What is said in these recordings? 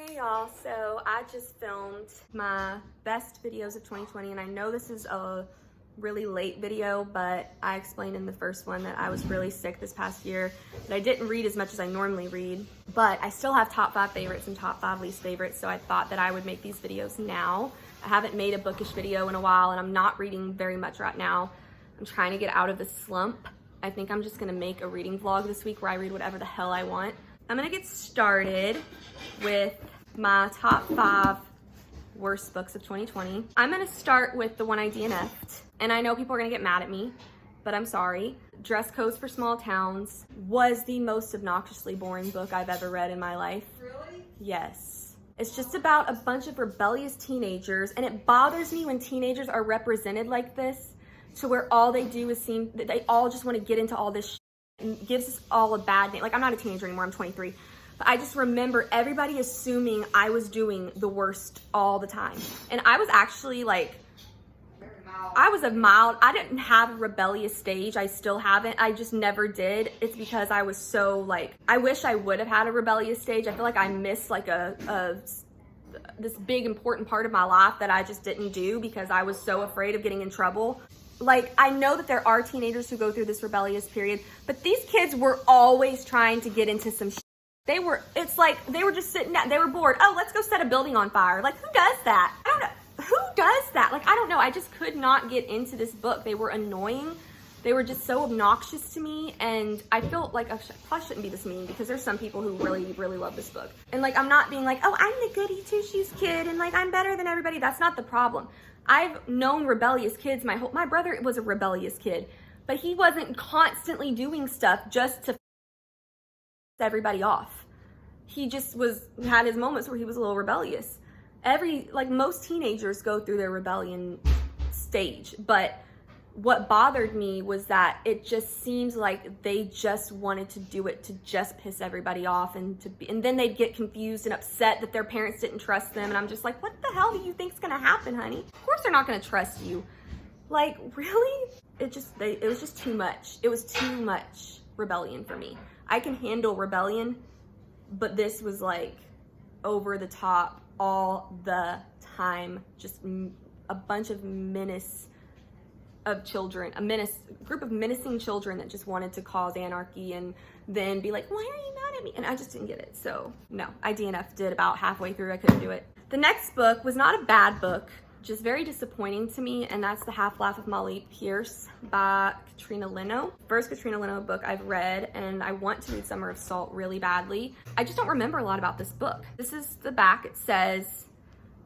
Hey y'all, so I just filmed my best videos of 2020 and I know this is a really late video, but I explained in the first one that I was really sick this past year, that I didn't read as much as I normally read, but I still have top 5 favorites and top 5 least favorites, so I thought that I would make these videos now. I haven't made a bookish video in a while and I'm not reading very much right now. I'm trying to get out of the slump. I think I'm just gonna make a reading vlog this week where I read whatever the hell I want. I'm gonna get started with my top 5 worst books of 2020. I'm gonna start with the one I DNF'd, and I know people are gonna get mad at me, but I'm sorry. Dress Codes for Small Towns was the most obnoxiously boring book I've ever read in my life. Really? Yes. It's just about a bunch of rebellious teenagers, and it bothers me when teenagers are represented like this, to where all they do is seem that they all just want to get into all this shit and gives us all a bad name. Like, I'm not a teenager anymore, I'm 23. But I just remember everybody assuming I was doing the worst all the time. And I was actually like, I didn't have a rebellious stage. I still haven't. I just never did. It's because I was so like, I wish I would have had a rebellious stage. I feel like I missed like this big important part of my life that I just didn't do because I was so afraid of getting in trouble. Like, I know that there are teenagers who go through this rebellious period, but these kids were always trying to get into some shit. It's like they were just sitting down, they were bored. Oh, let's go set a building on fire. Like, who does that? I don't know. Who does that? Like, I don't know. I just could not get into this book. They were annoying. They were just so obnoxious to me. And I feel like I probably shouldn't be this mean because there's some people who really, really love this book. And like, I'm not being like, oh, I'm the goody two-shoes kid and like, I'm better than everybody. That's not the problem. I've known rebellious kids. My brother was a rebellious kid, but he wasn't constantly doing stuff just to everybody off. He just had his moments where he was a little rebellious. Most teenagers go through their rebellion stage, but what bothered me was that it just seems like they just wanted to do it to just piss everybody off and then they'd get confused and upset that their parents didn't trust them. And I'm just like, what the hell do you think's gonna happen, honey? Of course they're not gonna trust you. Like, really? It was just too much. It was too much rebellion for me. I can handle rebellion, but this was like over the top all the time. Just a bunch of group of menacing children that just wanted to cause anarchy and then be like, why are you mad at me? And I just didn't get it. So no, I DNF'd it about halfway through. I couldn't do it. The next book was not a bad book, just very disappointing to me, and that's The Half-Life of Molly Pierce by Katrina Leno. First Katrina Leno book I've read, and I want to read Summer of Salt really badly. I just don't remember a lot about this book. This is the back. It says,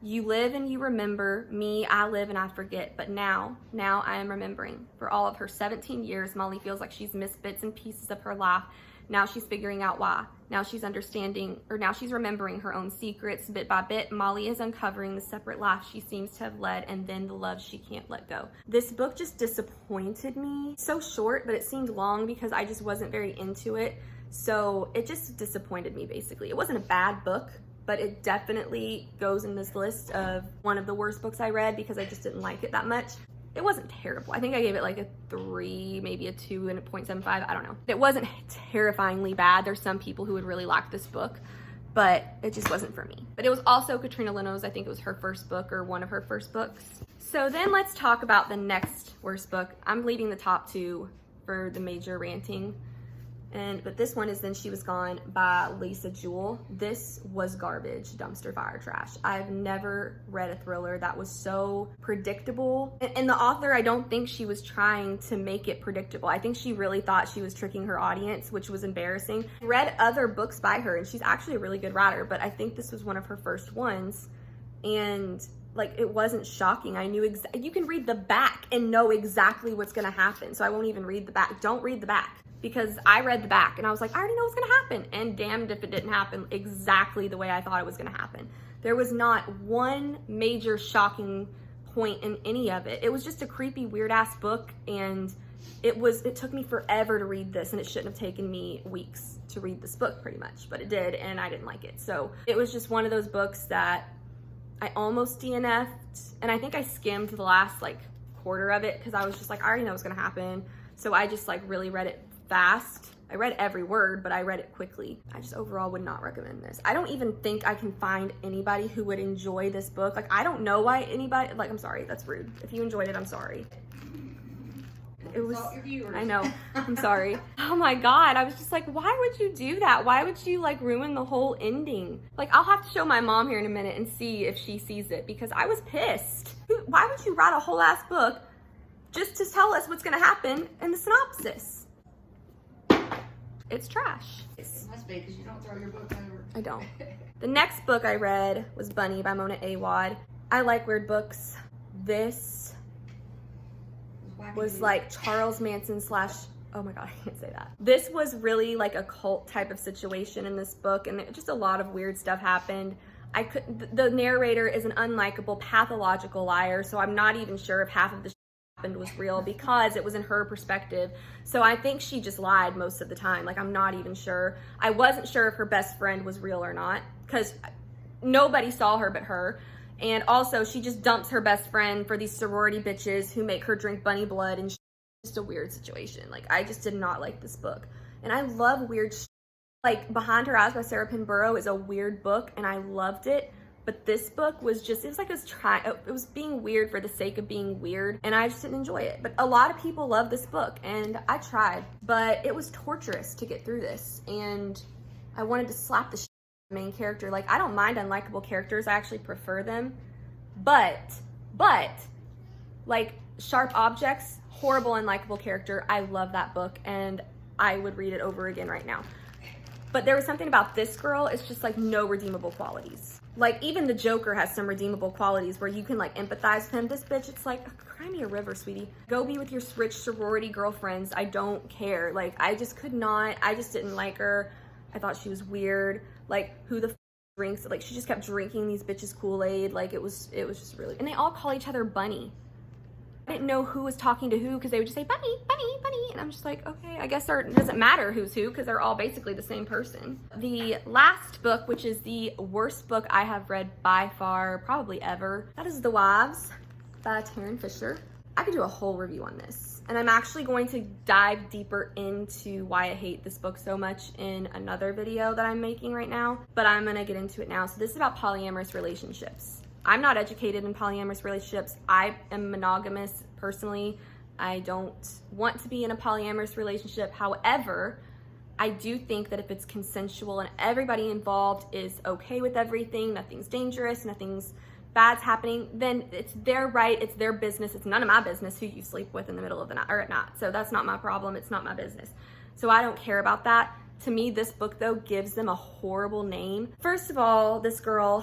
you live and you remember, me, I live and I forget, but now I am remembering. For all of her 17 years, Molly feels like she's missed bits and pieces of her life. Now she's figuring out why. Now she's remembering her own secrets. Bit by bit, Molly is uncovering the separate life she seems to have led and then the love she can't let go. This book just disappointed me. So short, but it seemed long because I just wasn't very into it. So it just disappointed me, basically. It wasn't a bad book, but it definitely goes in this list of one of the worst books I read because I just didn't like it that much. It wasn't terrible. I think I gave it like a 3, maybe a 2 and a 0.75. I don't know. It wasn't terrifyingly bad. There's some people who would really like this book, but it just wasn't for me. But it was also Katrina Leno's, I think it was her first book or one of her first books. So then let's talk about the next worst book. I'm leaving the top 2 for the major ranting. But this one is Then She Was Gone by Lisa Jewell. This was garbage, dumpster fire trash. I've never read a thriller that was so predictable. And the author, I don't think she was trying to make it predictable. I think she really thought she was tricking her audience, which was embarrassing. I read other books by her, and she's actually a really good writer, but I think this was one of her first ones. And like, it wasn't shocking. I knew you can read the back and know exactly what's gonna happen. So I won't even read the back. Don't read the back. Because I read the back and I was like, I already know what's gonna happen. And damned if it didn't happen exactly the way I thought it was gonna happen. There was not one major shocking point in any of it. It was just a creepy, weird ass book, and it took me forever to read this, and it shouldn't have taken me weeks to read this book pretty much, but it did, and I didn't like it. So it was just one of those books that I almost DNF'd, and I think I skimmed the last like quarter of it because I was just like, I already know what's gonna happen. So I just like really read it fast I read every word, but I read it quickly. I just overall would not recommend this. I don't even think I can find anybody who would enjoy this book. Like, I don't know why anybody, like, I'm sorry, that's rude. If you enjoyed it, I'm sorry. It was, I know, I'm sorry. Oh my God, I was just like, why would you do that? Why would you like ruin the whole ending? Like, I'll have to show my mom here in a minute and see if she sees it, because I was pissed. Why would you write a whole ass book just to tell us what's gonna happen in the synopsis? It's trash. It must be, because you don't throw your book over. I don't. The next book I read was Bunny by Mona Awad. I like weird books. This was like Charles Manson slash, oh my God, I can't say that. This was really like a cult type of situation in this book, and just a lot of weird stuff happened. The narrator is an unlikable, pathological liar, so I'm not even sure if half of the happened was real, because it was in her perspective. So I think she just lied most of the time. Like, I'm not even sure. I wasn't sure if her best friend was real or not, because nobody saw her but her. And also, she just dumps her best friend for these sorority bitches who make her drink bunny blood, and just a weird situation. Like, I just did not like this book. And I love weird like, Behind Her Eyes by Sarah Pinborough is a weird book, and I loved it. But this book was just, it was like it was being weird for the sake of being weird, and I just didn't enjoy it. But a lot of people love this book, and I tried. But it was torturous to get through this, and I wanted to slap the main character. Like, I don't mind unlikable characters, I actually prefer them, but like Sharp Objects, horrible unlikable character. I love that book, and I would read it over again right now. But there was something about this girl, it's just like no redeemable qualities. Like, even the Joker has some redeemable qualities where you can like empathize with him. This bitch, it's like, cry me a river, sweetie. Go be with your rich sorority girlfriends. I don't care. Like, I just could not, I just didn't like her. I thought she was weird. Like, who the drinks, like, she just kept drinking these bitches Kool-Aid. Like, it was just really, and they all call each other Bunny. I didn't know who was talking to who, because they would just say Bunny, Bunny, Bunny, and I'm just like, okay, I guess it doesn't matter who's who, because they're all basically the same person. The last book, which is the worst book I have read by far, probably ever, that is The Wives by Taryn Fisher. I could do a whole review on this, and I'm actually going to dive deeper into why I hate this book so much in another video that I'm making right now, but I'm gonna get into it now. So this is about polyamorous relationships. I'm not educated in polyamorous relationships. I am monogamous personally. I don't want to be in a polyamorous relationship. However, I do think that if it's consensual and everybody involved is okay with everything, nothing's dangerous, nothing's bad's happening, then it's their right, it's their business. It's none of my business who you sleep with in the middle of the night or at night. So that's not my problem. It's not my business. So I don't care about that. To me, this book though gives them a horrible name. First of all, this girl,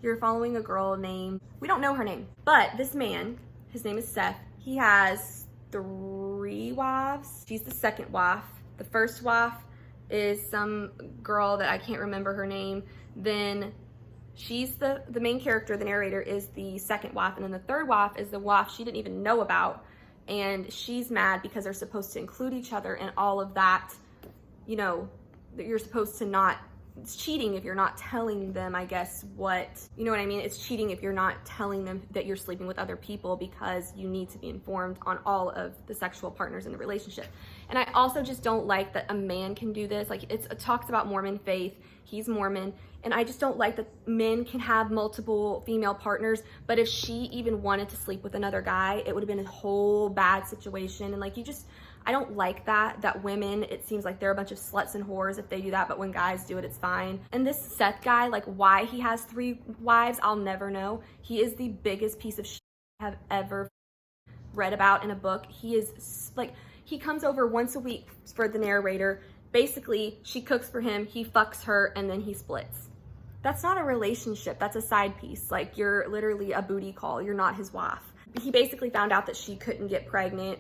you're following a girl named, we don't know her name, but this man, his name is Seth. He has 3 wives. She's the second wife. The first wife is some girl that I can't remember her name. Then she's the main character, the narrator is the second wife. And then the third wife is the wife she didn't even know about. And she's mad because they're supposed to include each other in all of that, you know, that you're supposed to not, it's cheating if you're not telling them, I guess, what, you know what I mean? It's cheating if you're not telling them that you're sleeping with other people, because you need to be informed on all of the sexual partners in the relationship. And I also just don't like that a man can do this. Like, it talks about Mormon faith. He's Mormon. And I just don't like that men can have multiple female partners. But if she even wanted to sleep with another guy, it would have been a whole bad situation. And like, I don't like that women, it seems like they're a bunch of sluts and whores if they do that, but when guys do it, it's fine. And this Seth guy, like, why he has 3 wives, I'll never know. He is the biggest piece of shit I have ever read about in a book. He is, like, he comes over once a week for the narrator. Basically, she cooks for him, he fucks her, and then he splits. That's not a relationship, that's a side piece. Like, you're literally a booty call, you're not his wife. He basically found out that she couldn't get pregnant.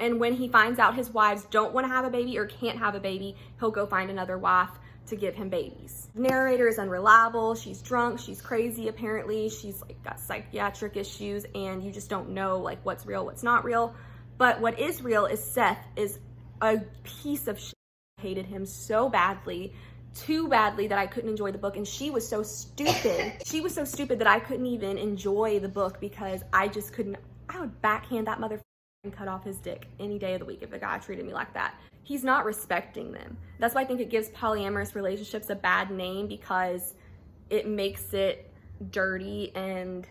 And when he finds out his wives don't want to have a baby or can't have a baby, he'll go find another wife to give him babies. The narrator is unreliable, she's drunk, she's crazy apparently, she's like got psychiatric issues, and you just don't know like what's real, what's not real. But what is real is Seth is a piece of shit. I hated him so badly, too badly that I couldn't enjoy the book, and she was so stupid. She was so stupid that I couldn't even enjoy the book because I just couldn't, I would backhand that motherfucker and cut off his dick any day of the week if the guy treated me like that. he's not respecting them. That's why I think it gives polyamorous relationships a bad name, because it makes it dirty and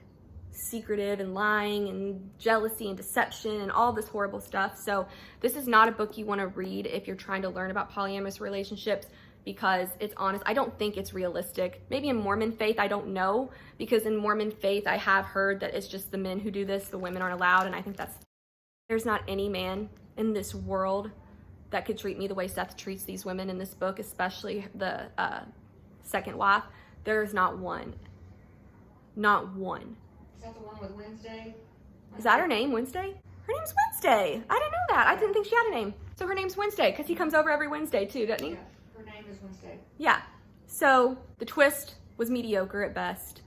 secretive and lying and jealousy and deception and all this horrible stuff. So this is not a book you want to read if you're trying to learn about polyamorous relationships, because it's honest. I don't think it's realistic. Maybe in Mormon faith, I don't know, because in Mormon faith, I have heard that it's just the men who do this, the women aren't allowed, and I think there's not any man in this world that could treat me the way Seth treats these women in this book, especially the second wife. There's not one. Not one. Is that the one with Wednesday? Is that her name, Wednesday? Her name's Wednesday. I didn't know that. I didn't think she had a name. So her name's Wednesday, because he comes over every Wednesday too, doesn't he? Yeah, her name is Wednesday. Yeah. So the twist was mediocre at best.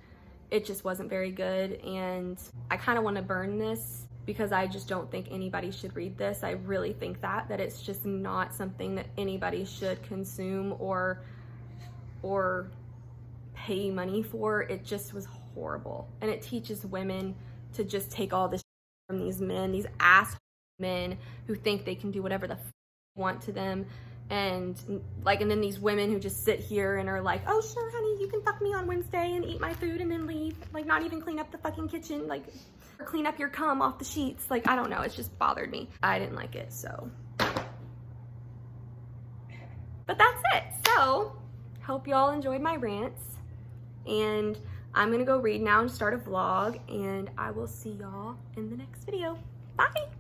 It just wasn't very good, and I kind of want to burn this because I just don't think anybody should read this. I really think that it's just not something that anybody should consume or pay money for. It just was horrible, and it teaches women to just take all this from these men, these ass men who think they can do whatever the they want to them, and then these women who just sit here and are like, oh sure honey, you can fuck me on Wednesday and eat my food and then leave, like not even clean up the fucking kitchen, like, or clean up your cum off the sheets. Like, I don't know, it's just bothered me. I didn't like it. So but that's it. So hope y'all enjoyed my rants, and I'm gonna go read now and start a vlog, and I will see y'all in the next video. Bye.